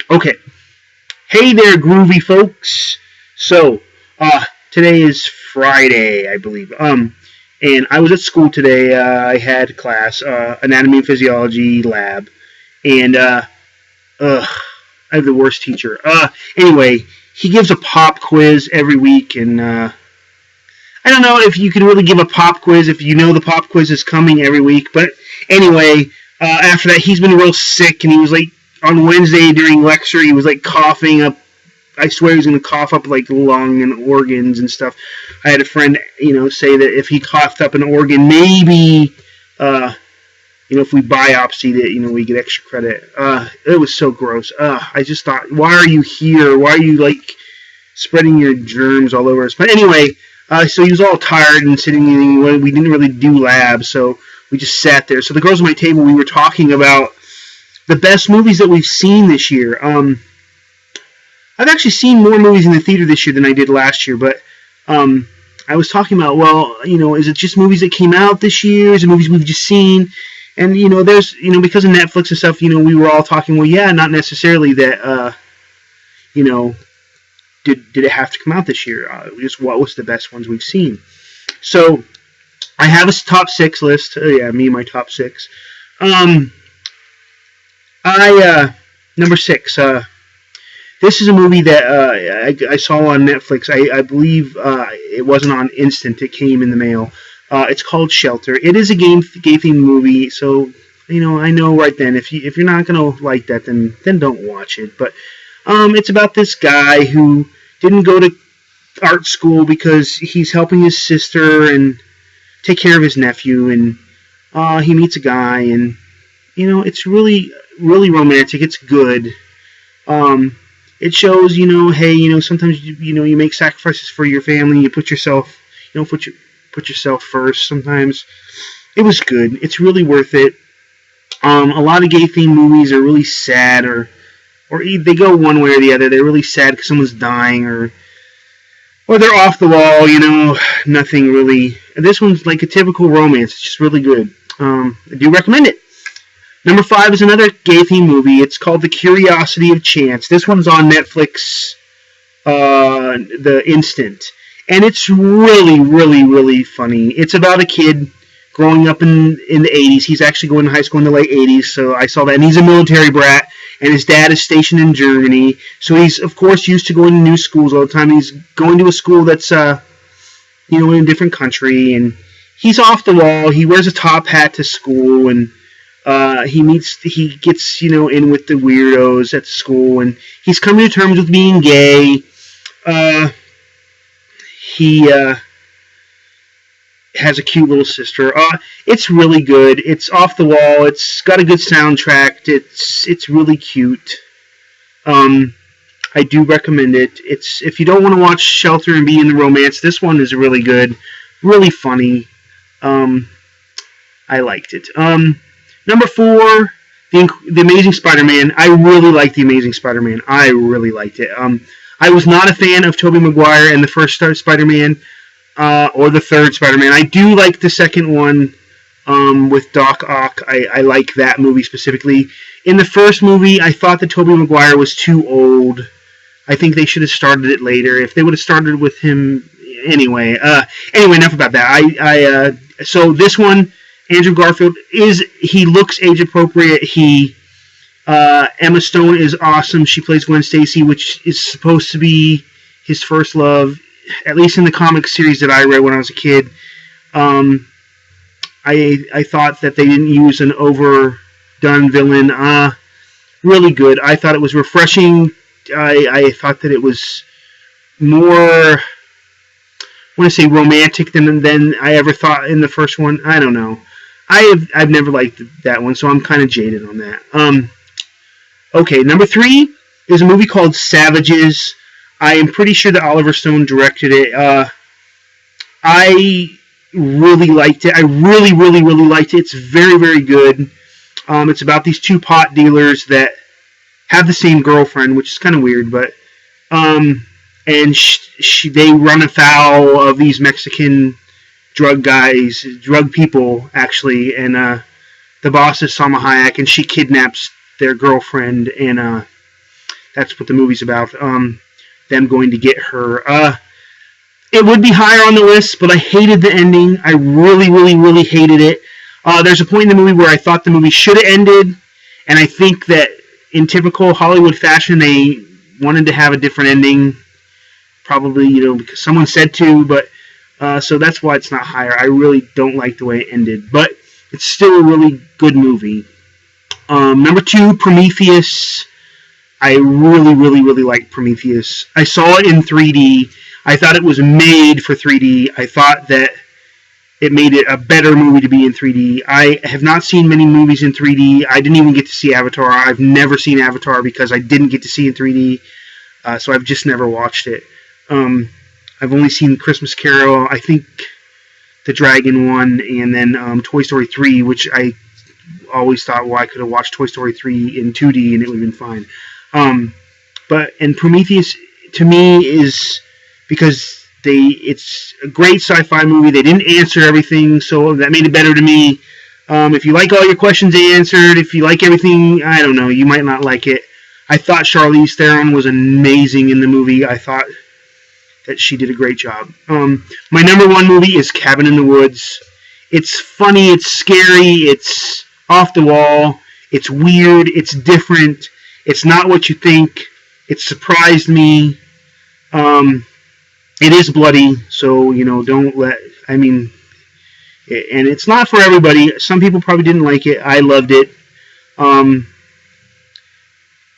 Okay. Hey there, groovy folks. So, today is Friday, I believe. And I was at school today. I had class, anatomy and physiology lab, and ugh, I have the worst teacher. Anyway, he gives a pop quiz every week, and I don't know if you can really give a pop quiz if you know the pop quiz is coming every week. But anyway, after that, he's been real sick, and he was like on Wednesday during lecture, he was like coughing up. I swear he was going to cough up like lung and organs and stuff. I had a friend, say that if he coughed up an organ, maybe, if we biopsied it, we get extra credit. It was so gross. I just thought, why are you here? Why are you like spreading your germs all over us? But anyway, so he was all tired and sitting. We didn't really do labs, so we just sat there. So the girls at my table, we were talking about the best movies that we've seen this year. I've actually seen more movies in the theater this year than I did last year, but I was talking about, is it just movies that came out this year? Is it movies we've just seen? And, there's, because of Netflix and stuff, we were all talking, well, yeah, not necessarily that, did it have to come out this year? Just what was the best ones we've seen? So I have a top 6 list. Me and my top 6. Number 6, this is a movie that I saw on Netflix. I believe it wasn't on instant. It came in the mail. It's called Shelter. It is a gay-themed movie, so I know right then if you're not gonna like that, then don't watch it. But it's about this guy who didn't go to art school because he's helping his sister and take care of his nephew, and he meets a guy, and it's really really romantic. It's good. It shows, hey, sometimes you make sacrifices for your family. You put yourself, put yourself first. Sometimes it was good. It's really worth it. A lot of gay themed movies are really sad, or they go one way or the other. They're really sad because someone's dying, or they're off the wall. Nothing really. This one's like a typical romance. It's just really good. I do recommend it. Number 5 is another gay-themed movie. It's called The Curiosity of Chance. This one's on Netflix, the instant. And it's really, really, really funny. It's about a kid growing up in the 80s. He's actually going to high school in the late 80s, so I saw that. And he's a military brat, and his dad is stationed in Germany. So he's, of course, used to going to new schools all the time. He's going to a school that's, in a different country. And he's off the wall. He wears a top hat to school, and he gets, in with the weirdos at school, and he's coming to terms with being gay. He has a cute little sister. It's really good. It's off the wall. It's got a good soundtrack. It's really cute. I do recommend it. If you don't want to watch Shelter and be in the romance, this one is really good, really funny. I liked it. Number 4, The Amazing Spider-Man. I really liked The Amazing Spider-Man. I really liked it. I was not a fan of Tobey Maguire and the first Spider-Man, or the third Spider-Man. I do like the second one with Doc Ock. I like that movie specifically. In the first movie, I thought that Tobey Maguire was too old. I think they should have started it later. If they would have started with him... Anyway, enough about that. So this one... Andrew Garfield he looks age appropriate. Emma Stone is awesome. She plays Gwen Stacy, which is supposed to be his first love, at least in the comic series that I read when I was a kid. I thought that they didn't use an overdone villain. Really good. I thought it was refreshing. I thought that it was more, I want to say romantic than I ever thought in the first one. I don't know. I've never liked that one, so I'm kind of jaded on that. Okay, number 3 is a movie called Savages. I am pretty sure that Oliver Stone directed it. I really liked it. I really, really, really liked it. It's very, very good. It's about these 2 pot dealers that have the same girlfriend, which is kind of weird, but and they run afoul of these Mexican drug people, actually, and the boss is Salma Hayek, and she kidnaps their girlfriend, and That's what the movie's about. Them going to get her. It would be higher on the list, but I hated the ending. I really, really, really hated it. There's a point in the movie where I thought the movie should have ended, and I think that in typical Hollywood fashion, they wanted to have a different ending. Probably, because someone said to, but so that's why it's not higher. I really don't like the way it ended, but it's still a really good movie. Number 2, Prometheus. I really, really, really liked Prometheus. I saw it in 3D. I thought it was made for 3D. I thought that it made it a better movie to be in 3D. I have not seen many movies in 3D. I didn't even get to see Avatar. I've never seen Avatar because I didn't get to see it in 3D, so I've just never watched it. I've only seen Christmas Carol, I think the Dragon one, and then Toy Story 3, which I always thought, well, I could have watched Toy Story 3 in 2D and it would have been fine. And Prometheus, to me, is because it's a great sci-fi movie. They didn't answer everything, so that made it better to me. If you like all your questions answered, if you like everything, I don't know, you might not like it. I thought Charlize Theron was amazing in the movie. I thought that she did a great job. My number 1 movie is Cabin in the Woods. It's funny, it's scary, it's off the wall, it's weird, it's different, it's not what you think, it surprised me. It is bloody, so, don't let, and it's not for everybody. Some people probably didn't like it. I loved it.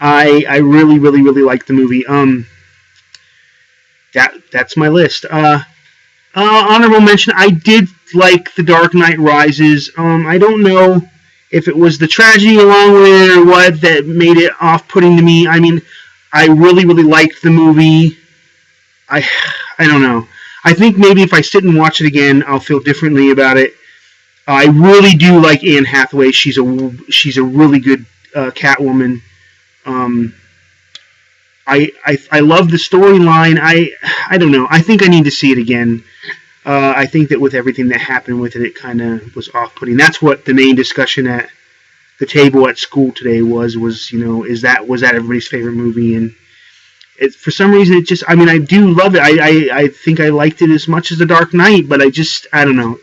I really, really, really liked the movie. That's my list. Honorable mention, I did like The Dark Knight Rises. I don't know if it was the tragedy along with it or what that made it off-putting to me. I really, really liked the movie. I don't know. I think maybe if I sit and watch it again, I'll feel differently about it. I really do like Anne Hathaway. She's a really good Catwoman. I love the storyline. I don't know. I think I need to see it again. I think that with everything that happened with it, it kind of was off-putting. That's what the main discussion at the table at school today was was that everybody's favorite movie? And for some reason, it just, I do love it. I think I liked it as much as The Dark Knight, but I don't know.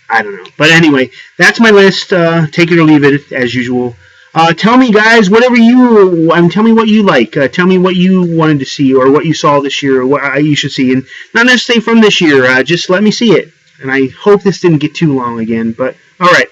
I don't know. But anyway, that's my list. Take it or leave it, as usual. Tell me, guys, tell me what you like. Tell me what you wanted to see or what you saw this year or what you should see. And not necessarily from this year. Just let me see it. And I hope this didn't get too long again. But, all right.